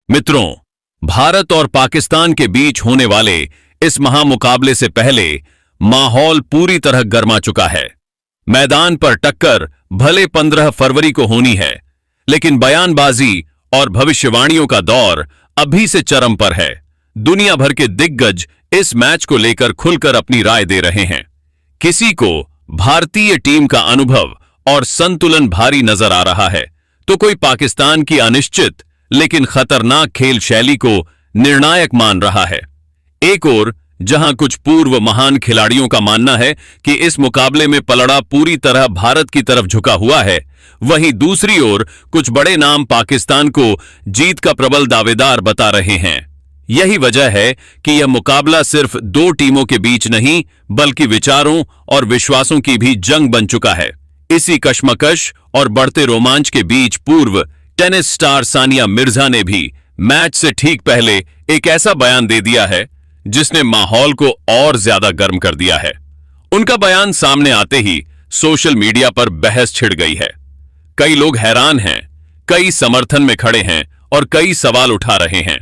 मित्रों, भारत और पाकिस्तान के बीच होने वाले इस महामुकाबले से पहले माहौल पूरी तरह गर्मा चुका है। मैदान पर टक्कर भले 15 फरवरी को होनी है, लेकिन बयानबाजी और भविष्यवाणियों का दौर अभी से चरम पर है। दुनिया भर के दिग्गज इस मैच को लेकर खुलकर अपनी राय दे रहे हैं। किसी को भारतीय टीम का अनुभव और संतुलन भारी नजर आ रहा है, तो कोई पाकिस्तान की अनिश्चित लेकिन खतरनाक खेल शैली को निर्णायक मान रहा है। एक ओर जहां कुछ पूर्व महान खिलाड़ियों का मानना है कि इस मुकाबले में पलड़ा पूरी तरह भारत की तरफ झुका हुआ है, वहीं दूसरी ओर कुछ बड़े नाम पाकिस्तान को जीत का प्रबल दावेदार बता रहे हैं। यही वजह है कि यह मुकाबला सिर्फ दो टीमों के बीच नहीं, बल्कि विचारों और विश्वासों की भी जंग बन चुका है। इसी कशमकश और बढ़ते रोमांच के बीच पूर्व टेनिस स्टार सानिया मिर्जा ने भी मैच से ठीक पहले एक ऐसा बयान दे दिया है जिसने माहौल को और ज्यादा गर्म कर दिया है। उनका बयान सामने आते ही सोशल मीडिया पर बहस छिड़ गई है। कई लोग हैरान हैं, कई समर्थन में खड़े हैं और कई सवाल उठा रहे हैं।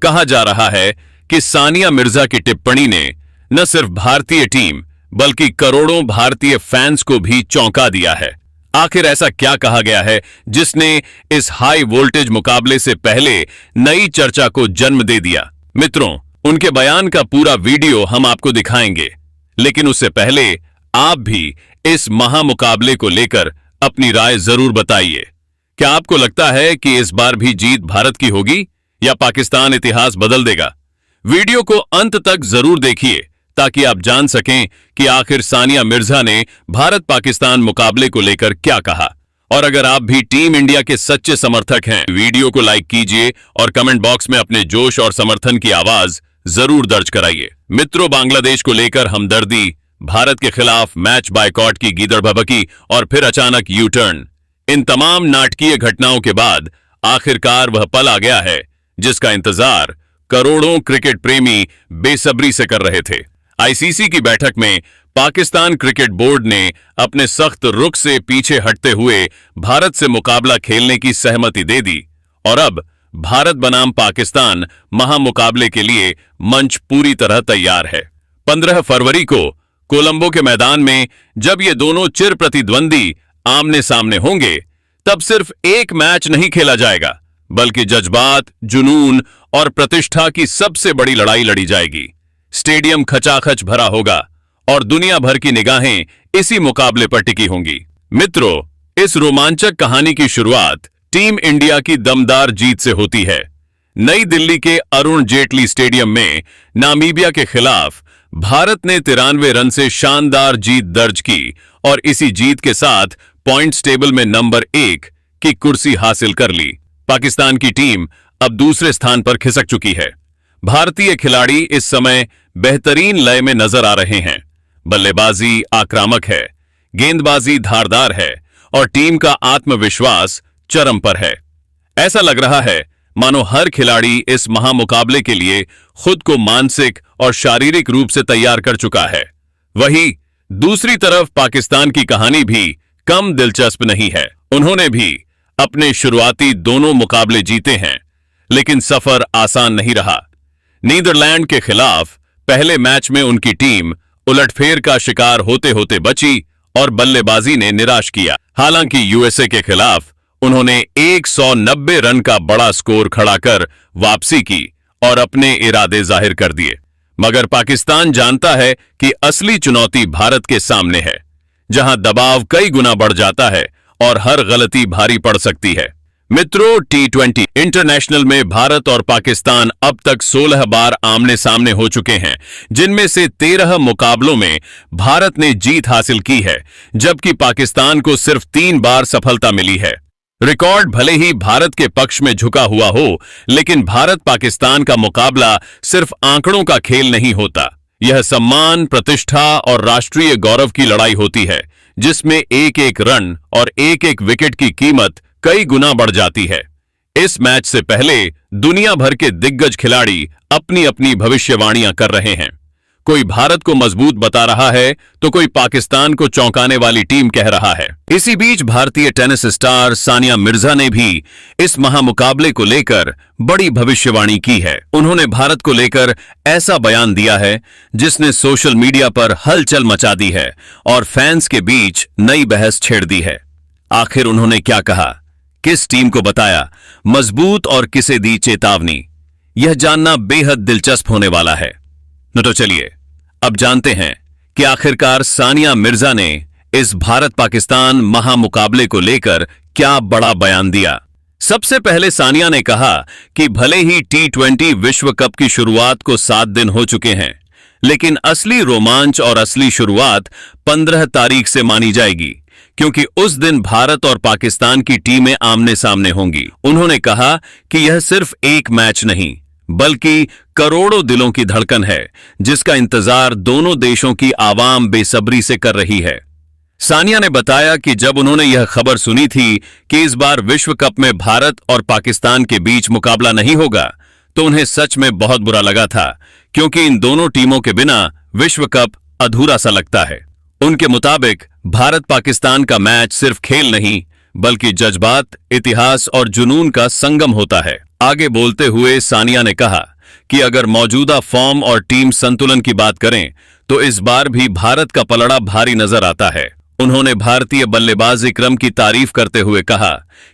कहा जा रहा है कि सानिया मिर्जा की टिप्पणी ने न सिर्फ भारतीय टीम बल्कि करोड़ों भारतीय फैंस को भी चौंका दिया है। आखिर ऐसा क्या कहा गया है जिसने इस हाई वोल्टेज मुकाबले से पहले नई चर्चा को जन्म दे दिया? मित्रों, उनके बयान का पूरा वीडियो हम आपको दिखाएंगे, लेकिन उससे पहले आप भी इस महामुकाबले को लेकर अपनी राय जरूर बताइए। क्या आपको लगता है कि इस बार भी जीत भारत की होगी या पाकिस्तान इतिहास बदल देगा? वीडियो को अंत तक जरूर देखिए ताकि आप जान सकें कि आखिर सानिया मिर्जा ने भारत पाकिस्तान मुकाबले को लेकर क्या कहा। और अगर आप भी टीम इंडिया के सच्चे समर्थक हैं, वीडियो को लाइक कीजिए और कमेंट बॉक्स में अपने जोश और समर्थन की आवाज जरूर दर्ज कराइए। मित्रों, बांग्लादेश को लेकर हमदर्दी, भारत के खिलाफ मैच बायकॉट की गीदड़ भभकी और फिर अचानक यू टर्न, इन तमाम नाटकीय घटनाओं के बाद आखिरकार वह पल आ गया है जिसका इंतजार करोड़ों क्रिकेट प्रेमी बेसब्री से कर रहे थे। आईसीसी की बैठक में पाकिस्तान क्रिकेट बोर्ड ने अपने सख्त रुख से पीछे हटते हुए भारत से मुकाबला खेलने की सहमति दे दी और अब भारत बनाम पाकिस्तान महामुकाबले के लिए मंच पूरी तरह तैयार है। 15 फरवरी को कोलंबो के मैदान में जब ये दोनों चिर प्रतिद्वंदी आमने सामने होंगे, तब सिर्फ एक मैच नहीं खेला जाएगा, बल्कि जज्बात, जुनून और प्रतिष्ठा की सबसे बड़ी लड़ाई लड़ी जाएगी। स्टेडियम खचाखच भरा होगा और दुनिया भर की निगाहें इसी मुकाबले पर टिकी होंगी। मित्रों, इस रोमांचक कहानी की शुरुआत टीम इंडिया की दमदार जीत से होती है। नई दिल्ली के अरुण जेटली स्टेडियम में नामीबिया के खिलाफ भारत ने 93 रन से शानदार जीत दर्ज की और इसी जीत के साथ पॉइंट्स टेबल में नंबर 1 की कुर्सी हासिल कर ली। पाकिस्तान की टीम अब दूसरे स्थान पर खिसक चुकी है। भारतीय खिलाड़ी इस समय बेहतरीन लय में नजर आ रहे हैं। बल्लेबाजी आक्रामक है, गेंदबाजी धारदार है और टीम का आत्मविश्वास चरम पर है। ऐसा लग रहा है मानो हर खिलाड़ी इस महामुकाबले के लिए खुद को मानसिक और शारीरिक रूप से तैयार कर चुका है। वहीं दूसरी तरफ पाकिस्तान की कहानी भी कम दिलचस्प नहीं है। उन्होंने भी अपने शुरुआती दोनों मुकाबले जीते हैं, लेकिन सफर आसान नहीं रहा। नीदरलैंड के खिलाफ पहले मैच में उनकी टीम उलटफेर का शिकार होते होते बची और बल्लेबाजी ने निराश किया। हालांकि यूएसए के खिलाफ उन्होंने 190 रन का बड़ा स्कोर खड़ा कर वापसी की और अपने इरादे जाहिर कर दिए। मगर पाकिस्तान जानता है कि असली चुनौती भारत के सामने है, जहां दबाव कई गुना बढ़ जाता है और हर गलती भारी पड़ सकती है। मित्रों, T20 इंटरनेशनल में भारत और पाकिस्तान अब तक 16 बार आमने सामने हो चुके हैं, जिनमें से 13 मुकाबलों में भारत ने जीत हासिल की है, जबकि पाकिस्तान को सिर्फ 3 बार सफलता मिली है। रिकॉर्ड भले ही भारत के पक्ष में झुका हुआ हो, लेकिन भारत पाकिस्तान का मुकाबला सिर्फ आंकड़ों का खेल नहीं होता। यह सम्मान, प्रतिष्ठा और राष्ट्रीय गौरव की लड़ाई होती है, जिसमें एक एक रन और एक एक विकेट की कीमत कई गुना बढ़ जाती है। इस मैच से पहले दुनिया भर के दिग्गज खिलाड़ी अपनी अपनी भविष्यवाणियां कर रहे हैं। कोई भारत को मजबूत बता रहा है तो कोई पाकिस्तान को चौंकाने वाली टीम कह रहा है। इसी बीच भारतीय टेनिस स्टार सानिया मिर्जा ने भी इस महामुकाबले को लेकर बड़ी भविष्यवाणी की है। उन्होंने भारत को लेकर ऐसा बयान दिया है जिसने सोशल मीडिया पर हलचल मचा दी है और फैंस के बीच नई बहस छेड़ दी है। आखिर उन्होंने क्या कहा, किस टीम को बताया मजबूत और किसे दी चेतावनी, यह जानना बेहद दिलचस्प होने वाला है। तो चलिए अब जानते हैं कि आखिरकार सानिया मिर्जा ने इस भारत पाकिस्तान महामुकाबले को लेकर क्या बड़ा बयान दिया। सबसे पहले सानिया ने कहा कि भले ही T20 विश्व कप की शुरुआत को 7 दिन हो चुके हैं, लेकिन असली रोमांच और असली शुरुआत 15 तारीख से मानी जाएगी, क्योंकि उस दिन भारत और पाकिस्तान की टीमें आमने सामने होंगी। उन्होंने कहा कि यह सिर्फ एक मैच नहीं बल्कि करोड़ों दिलों की धड़कन है, जिसका इंतजार दोनों देशों की आवाम बेसब्री से कर रही है। सानिया ने बताया कि जब उन्होंने यह खबर सुनी थी कि इस बार विश्व कप में भारत और पाकिस्तान के बीच मुकाबला नहीं होगा, तो उन्हें सच में बहुत बुरा लगा था, क्योंकि इन दोनों टीमों के बिना विश्व कप अधूरा सा लगता है। उनके मुताबिक भारत पाकिस्तान का मैच सिर्फ खेल नहीं बल्कि जज्बात, इतिहास और जुनून का संगम होता है। आगे बोलते हुए सानिया ने कहा कि अगर मौजूदा फॉर्म और टीम संतुलन की बात करें तो इस बार भी भारत का पलड़ा भारी नजर आता है। उन्होंने भारतीय बल्लेबाजी क्रम की तारीफ करते हुए कहा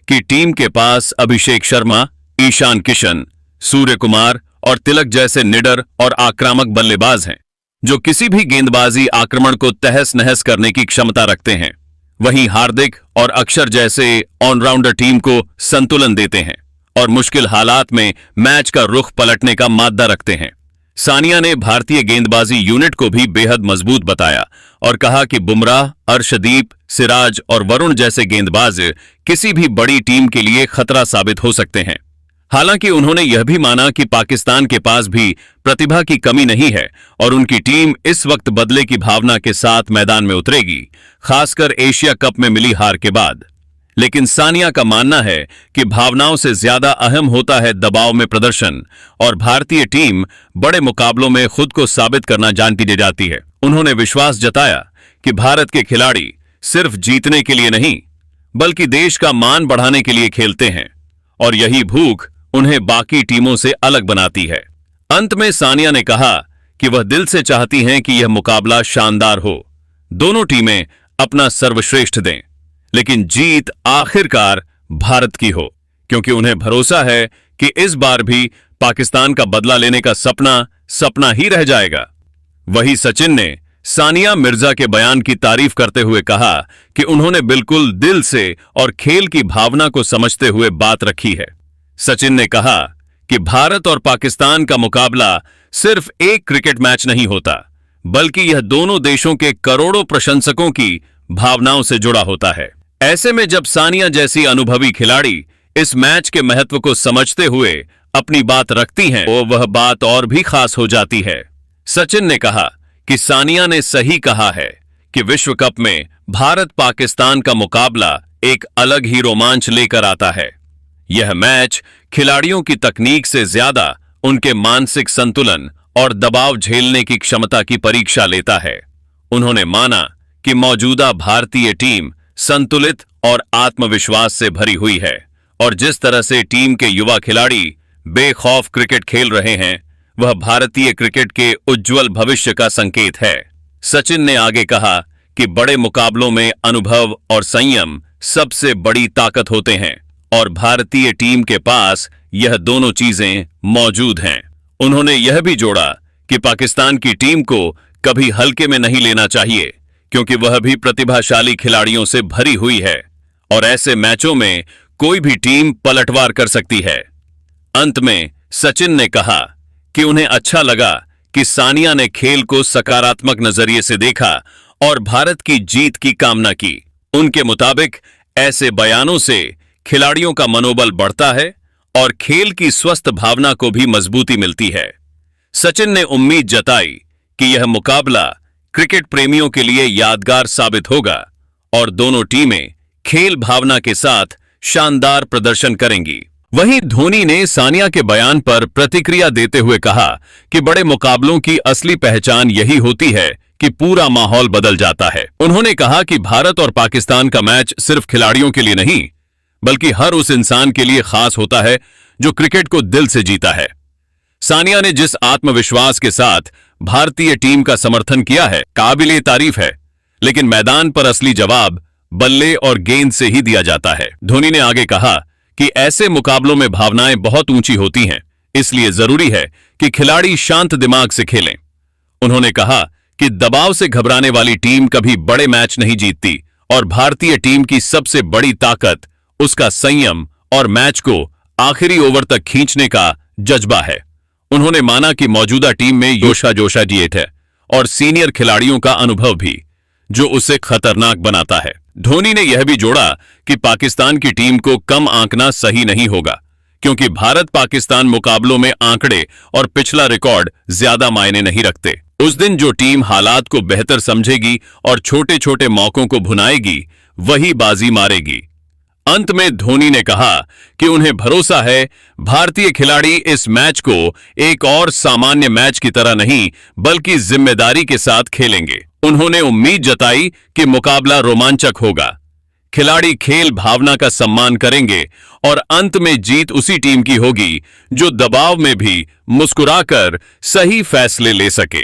कि टीम के पास अभिषेक शर्मा, ईशान किशन, सूर्य कुमार और तिलक जैसे निडर और आक्रामक बल्लेबाज हैं, जो किसी भी गेंदबाजी आक्रमण को तहस नहस करने की क्षमता रखते हैं। वहीं हार्दिक और अक्षर जैसे ऑलराउंडर टीम को संतुलन देते हैं और मुश्किल हालात में मैच का रुख पलटने का माद्दा रखते हैं। सानिया ने भारतीय गेंदबाजी यूनिट को भी बेहद मजबूत बताया और कहा कि बुमराह, अर्शदीप, सिराज और वरुण जैसे गेंदबाज किसी भी बड़ी टीम के लिए खतरा साबित हो सकते हैं। हालांकि उन्होंने यह भी माना कि पाकिस्तान के पास भी प्रतिभा की कमी नहीं है और उनकी टीम इस वक्त बदले की भावना के साथ मैदान में उतरेगी, खासकर एशिया कप में मिली हार के बाद। लेकिन सानिया का मानना है कि भावनाओं से ज्यादा अहम होता है दबाव में प्रदर्शन, और भारतीय टीम बड़े मुकाबलों में खुद को साबित करना जानती जाती है। उन्होंने विश्वास जताया कि भारत के खिलाड़ी सिर्फ जीतने के लिए नहीं बल्कि देश का मान बढ़ाने के लिए खेलते हैं और यही भूख उन्हें बाकी टीमों से अलग बनाती है। अंत में सानिया ने कहा कि वह दिल से चाहती हैं कि यह मुकाबला शानदार हो, दोनों टीमें अपना सर्वश्रेष्ठ दें, लेकिन जीत आखिरकार भारत की हो, क्योंकि उन्हें भरोसा है कि इस बार भी पाकिस्तान का बदला लेने का सपना सपना ही रह जाएगा। वही सचिन ने सानिया मिर्जा के बयान की तारीफ करते हुए कहा कि उन्होंने बिल्कुल दिल से और खेल की भावना को समझते हुए बात रखी है। सचिन ने कहा कि भारत और पाकिस्तान का मुकाबला सिर्फ एक क्रिकेट मैच नहीं होता, बल्कि यह दोनों देशों के करोड़ों प्रशंसकों की भावनाओं से जुड़ा होता है। ऐसे में जब सानिया जैसी अनुभवी खिलाड़ी इस मैच के महत्व को समझते हुए अपनी बात रखती हैं, तो वह बात और भी खास हो जाती है। सचिन ने कहा कि सानिया ने सही कहा है कि विश्व कप में भारत पाकिस्तान का मुकाबला एक अलग ही रोमांच लेकर आता है। यह मैच खिलाड़ियों की तकनीक से ज्यादा उनके मानसिक संतुलन और दबाव झेलने की क्षमता की परीक्षा लेता है। उन्होंने माना कि मौजूदा भारतीय टीम संतुलित और आत्मविश्वास से भरी हुई है और जिस तरह से टीम के युवा खिलाड़ी बेखौफ क्रिकेट खेल रहे हैं, वह भारतीय क्रिकेट के उज्जवल भविष्य का संकेत है। सचिन ने आगे कहा कि बड़े मुकाबलों में अनुभव और संयम सबसे बड़ी ताकत होते हैं और भारतीय टीम के पास यह दोनों चीजें मौजूद हैं। उन्होंने यह भी जोड़ा कि पाकिस्तान की टीम को कभी हल्के में नहीं लेना चाहिए, क्योंकि वह भी प्रतिभाशाली खिलाड़ियों से भरी हुई है और ऐसे मैचों में कोई भी टीम पलटवार कर सकती है। अंत में सचिन ने कहा कि उन्हें अच्छा लगा कि सानिया ने खेल को सकारात्मक नजरिए से देखा और भारत की जीत की कामना की। उनके मुताबिक ऐसे बयानों से खिलाड़ियों का मनोबल बढ़ता है और खेल की स्वस्थ भावना को भी मजबूती मिलती है। सचिन ने उम्मीद जताई कि यह मुकाबला क्रिकेट प्रेमियों के लिए यादगार साबित होगा और दोनों टीमें खेल भावना के साथ शानदार प्रदर्शन करेंगी। वहीं धोनी ने सानिया के बयान पर प्रतिक्रिया देते हुए कहा कि बड़े मुकाबलों की असली पहचान यही होती है कि पूरा माहौल बदल जाता है। उन्होंने कहा कि भारत और पाकिस्तान का मैच सिर्फ खिलाड़ियों के लिए नहीं, बल्कि हर उस इंसान के लिए खास होता है जो क्रिकेट को दिल से जीता है। सानिया ने जिस आत्मविश्वास के साथ भारतीय टीम का समर्थन किया है, काबिले तारीफ है, लेकिन मैदान पर असली जवाब बल्ले और गेंद से ही दिया जाता है। धोनी ने आगे कहा कि ऐसे मुकाबलों में भावनाएं बहुत ऊंची होती हैं, इसलिए जरूरी है कि खिलाड़ी शांत दिमाग से खेलें। उन्होंने कहा कि दबाव से घबराने वाली टीम कभी बड़े मैच नहीं जीतती और भारतीय टीम की सबसे बड़ी ताकत उसका संयम और मैच को आखिरी ओवर तक खींचने का जज्बा है। उन्होंने माना कि मौजूदा टीम में जोशा जिएट है और सीनियर खिलाड़ियों का अनुभव भी, जो उसे खतरनाक बनाता है। धोनी ने यह भी जोड़ा कि पाकिस्तान की टीम को कम आंकना सही नहीं होगा, क्योंकि भारत पाकिस्तान मुकाबलों में आंकड़े और पिछला रिकॉर्ड ज्यादा मायने नहीं रखते। उस दिन जो टीम हालात को बेहतर समझेगी और छोटे छोटे मौकों को भुनाएगी, वही बाजी मारेगी। अंत में धोनी ने कहा कि उन्हें भरोसा है भारतीय खिलाड़ी इस मैच को एक और सामान्य मैच की तरह नहीं, बल्कि जिम्मेदारी के साथ खेलेंगे। उन्होंने उम्मीद जताई कि मुकाबला रोमांचक होगा, खिलाड़ी खेल भावना का सम्मान करेंगे और अंत में जीत उसी टीम की होगी जो दबाव में भी मुस्कुराकर सही फैसले ले सके।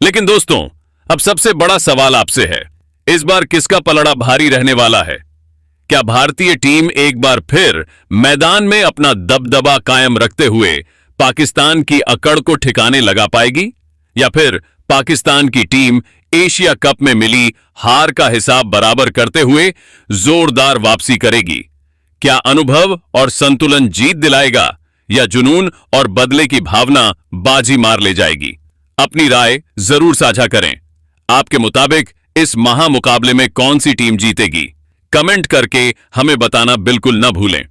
लेकिन दोस्तों, अब सबसे बड़ा सवाल आपसे है, इस बार किसका पलड़ा भारी रहने वाला है? क्या भारतीय टीम एक बार फिर मैदान में अपना दबदबा कायम रखते हुए पाकिस्तान की अकड़ को ठिकाने लगा पाएगी, या फिर पाकिस्तान की टीम एशिया कप में मिली हार का हिसाब बराबर करते हुए जोरदार वापसी करेगी? क्या अनुभव और संतुलन जीत दिलाएगा, या जुनून और बदले की भावना बाजी मार ले जाएगी? अपनी राय जरूर साझा करें। आपके मुताबिक इस महामुकाबले में कौन सी टीम जीतेगी? कमेंट करके हमें बताना बिल्कुल न भूलें।